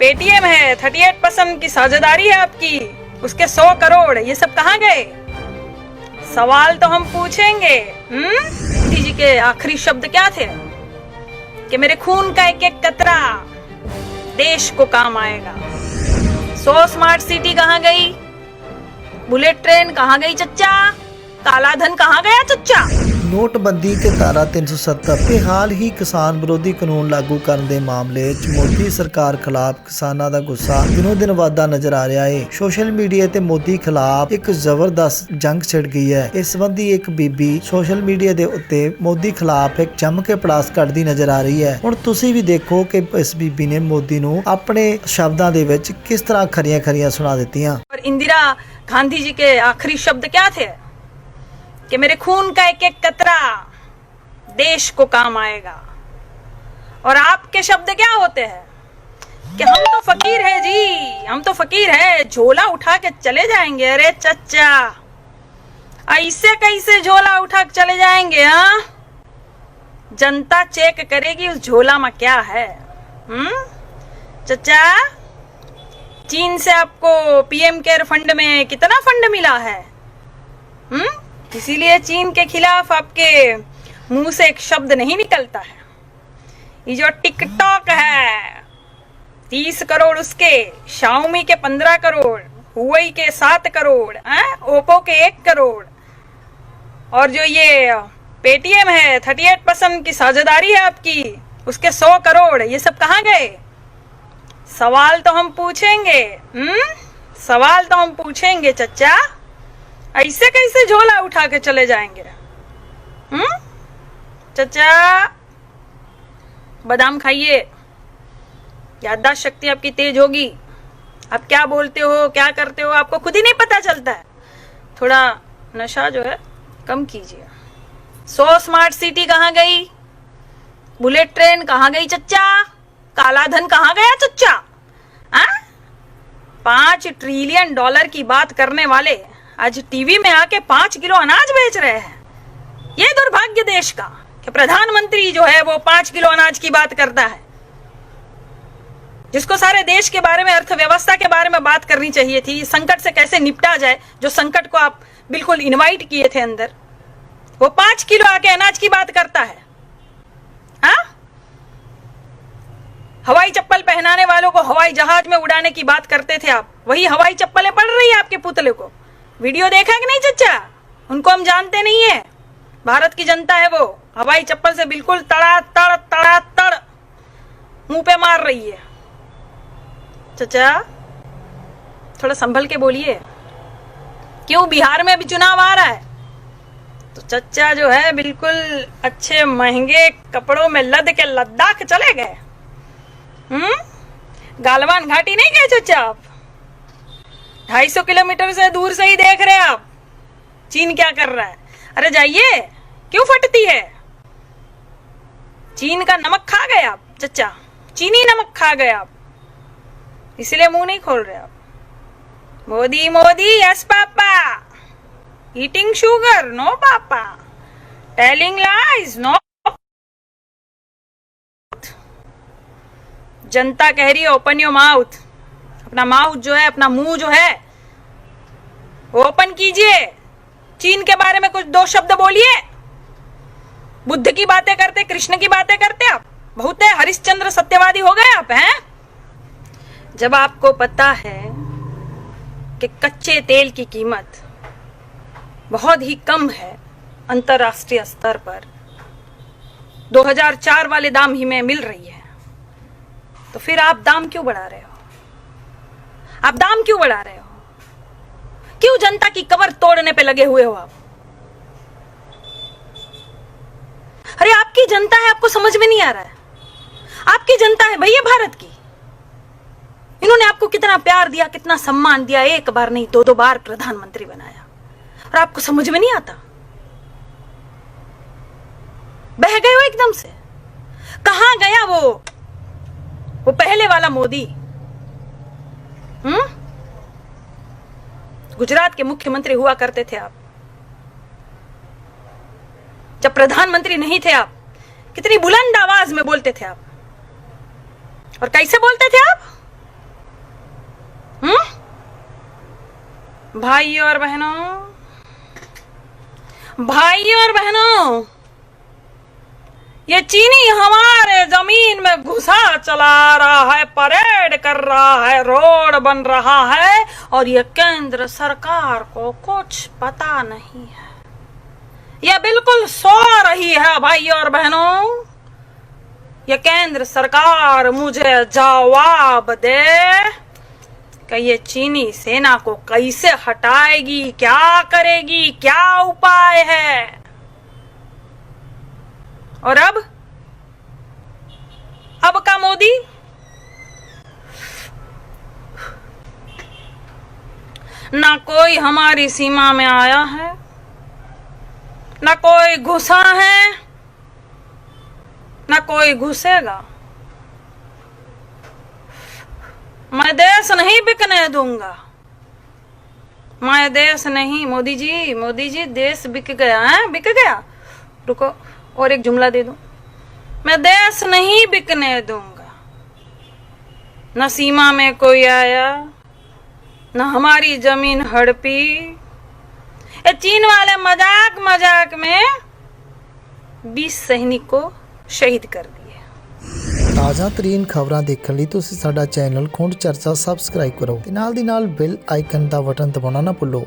Paytm है, 38% की साझेदारी है आपकी, उसके 100 करोड़, ये सब कहाँ गए? सवाल तो हम पूछेंगे। मोदी जी के आखिरी शब्द क्या थे? कि मेरे खून का एक एक कतरा देश को काम आएगा। 100 स्मार्ट सिटी कहाँ गई? बुलेट ट्रेन कहाँ गई चच्चा? काला धन कहाँ गया चच्चा? ਨੋਟਬੰਦੀ ਤੇ ਧਾਰਾ 370 ਤੇ ਹਾਲ ਹੀ ਕਿਸਾਨ ਵਿਰੋਧੀ ਕਾਨੂੰਨ ਲਾਗੂ ਕਰਨ ਦੇ ਮਾਮਲੇ 'ਚ ਮੋਦੀ ਸਰਕਾਰ ਖਿਲਾਫ ਕਿਸਾਨਾਂ ਦਾ ਗੁੱਸਾ ਦਿਨੋਂ ਦਿਨ ਵਧਦਾ ਨਜ਼ਰ ਆ ਰਿਹਾ ਹੈ। ਸੋਸ਼ਲ ਮੀਡੀਆ ਤੇ ਮੋਦੀ ਖਿਲਾਫ ਇੱਕ ਜ਼ਬਰਦਸਤ ਜੰਗ ਛਿੜ ਗਈ ਹੈ। ਇਸ ਸੰਬੰਧੀ ਇੱਕ ਬੀਬੀ ਸੋਸ਼ਲ ਮੀਡੀਆ ਦੇ ਉੱਤੇ ਮੋਦੀ ਖਿਲਾਫ ਇੱਕ ਜੰਮ ਕੇ ਪੜਾਸ ਕੱਢਦੀ ਨਜ਼ਰ ਆ ਰਹੀ ਹੈ। ਹੁਣ ਤੁਸੀਂ ਵੀ ਦੇਖੋ ਕਿ ਇਸ ਬੀਬੀ ਨੇ ਮੋਦੀ ਨੂੰ ਆਪਣੇ ਸ਼ਬਦਾਂ ਦੇ ਵਿੱਚ ਕਿਸ ਤਰ੍ਹਾਂ ਖਰੀਆਂ ਸੁਣਾ ਦਿੱਤੀਆਂ। और इंदिरा गांधी जी के आखिरी शब्द क्या थे? कि मेरे खून का एक एक कतरा देश को काम आएगा। और आपके शब्द क्या होते हैं? कि हम तो फकीर है जी, हम तो फकीर है, झोला उठा के चले जाएंगे। अरे चच्चा, ऐसे कैसे झोला उठा के चले जाएंगे? हाँ, जनता चेक करेगी उस झोला में क्या है। चच्चा, चीन से आपको पीएम केयर फंड में कितना फंड मिला है? इसीलिए चीन के खिलाफ आपके मुंह से एक शब्द नहीं निकलता है। ये जो टिकटॉक है 30 करोड़ उसके, शाओमी के 15 करोड़, हुआई के 7 करोड़, ओप्पो के 1 करोड़, और जो ये पेटीएम है 38% की साझेदारी है आपकी, उसके 100 करोड़, ये सब कहाँ गए? सवाल तो हम पूछेंगे। सवाल तो हम पूछेंगे चच्चा। ऐसे कैसे झोला उठा के चले जाएंगे? चच्चा, बादाम खाइए, याददाश्त शक्ति आपकी तेज होगी। आप क्या बोलते हो, क्या करते हो, आपको खुद ही नहीं पता चलता है। थोड़ा नशा जो है कम कीजिए। 100 स्मार्ट सिटी कहाँ गई? बुलेट ट्रेन कहाँ गई चच्चा? काला धन कहाँ गया चच्चा? 5 ट्रिलियन डॉलर की बात करने वाले आज टीवी में आके 5 किलो अनाज बेच रहे हैं। ये दुर्भाग्य देश का कि प्रधानमंत्री जो है वो 5 किलो अनाज की बात करता है, जिसको सारे देश के बारे में, अर्थव्यवस्था के बारे में बात करनी चाहिए थी। संकट से कैसे निपटा जाए, जो संकट को आप बिल्कुल इनवाइट किए थे अंदर, वो 5 किलो आके अनाज की बात करता है। हवाई चप्पल पहनाने वालों को हवाई जहाज में उड़ाने की बात करते थे आप, वही हवाई चप्पलें पड़ रही है आपके पुतले को। वीडियो देखा कि नहीं चच्चा? उनको हम जानते नहीं है, भारत की जनता है वो। हवाई चप्पल से बिल्कुल तड़ा तड़ मुंह पे मार रही है। चच्चा, थोड़ा संभल के बोलिए। क्यों, बिहार में भी चुनाव आ रहा है तो चच्चा जो है बिल्कुल अच्छे महंगे कपड़ों में लद के लद्दाख चले गए। गालवान घाटी नहीं गए चच्चा आप? 250 किलोमीटर से दूर से ही देख रहे हैं आप चीन क्या कर रहा है। अरे जाइए, क्यों फटती है? चीन का नमक खा गए आप चच्चा, चीनी नमक खा गए आप, इसलिए मुंह नहीं खोल रहे आप। Modi Modi yes papa, eating sugar no papa, telling lies no. जनता कह रही है ओपन योर माउथ। अपना माउथ जो है, अपना मुंह जो है वो ओपन कीजिए। चीन के बारे में कुछ 2 शब्द बोलिए। बुद्ध की बातें करते, कृष्ण की बातें करते आप, बहुत है हरिश्चंद्र सत्यवादी हो गए आप हैं। जब आपको पता है कि कच्चे तेल की कीमत बहुत ही कम है अंतरराष्ट्रीय स्तर पर, 2004 वाले दाम ही में मिल रही है, तो फिर आप दाम क्यों बढ़ा रहे हो? आप दाम क्यों बढ़ा रहे हो? क्यों जनता की कबर तोड़ने पे लगे हुए हो आप? अरे आपकी जनता है, आपको समझ में नहीं आ रहा है? आपकी जनता है भैया भारत की। इन्होंने आपको कितना प्यार दिया, कितना सम्मान दिया, 1 बार नहीं 2 बार प्रधानमंत्री बनाया, और आपको समझ में नहीं आता? बह गए हो एकदम से। कहां गया वो पहले वाला मोदी? गुजरात के मुख्यमंत्री हुआ करते थे आप, जब प्रधानमंत्री नहीं थे आप, कितनी बुलंद आवाज में बोलते थे आप। और कैसे बोलते थे आप? भाइयों और बहनों, ये चीनी हमारे जमीन में घुसा चला रहा है, परेड कर रहा है, रोड बन रहा है, और ये केंद्र सरकार को कुछ पता नहीं है। ये बिल्कुल सो रही है भाइयों और बहनों। ये केंद्र सरकार मुझे जवाब दे कि ये चीनी सेना को कैसे हटाएगी, क्या करेगी, क्या उपाय है। और अब का मोदी ना कोई हमारी सीमा में आया है, ना कोई घुसा है, ना कोई घुसेगा। मैं देश नहीं बिकने दूंगा, मैं देश नहीं। मोदी जी देश बिक गया है, बिक गया। रुको और एक जुमला दे दूं, मैं देश नहीं बिकने दूंगा। न सीमा में कोई आया, न हमारी जमीन हड़पी। ये चीन वाले मजाक में 20 सैनिक को शहीद कर दिए। ਤਾਜ਼ਾ ਤਰੀਨ ਖਬਰਾਂ ਦੇਖਣ ਲਈ ਤੁਸੀਂ ਸਾਡਾ ਚੈਨਲ ਖੁੰਡ ਚਰਚਾ ਸਬਸਕ੍ਰਾਈਬ ਕਰੋ ਤੇ ਨਾਲ ਦੀ ਨਾਲ ਬੈਲ ਆਈਕਨ ਦਾ ਬਟਨ ਦਬਾਉਣਾ ਨਾ ਭੁੱਲੋ।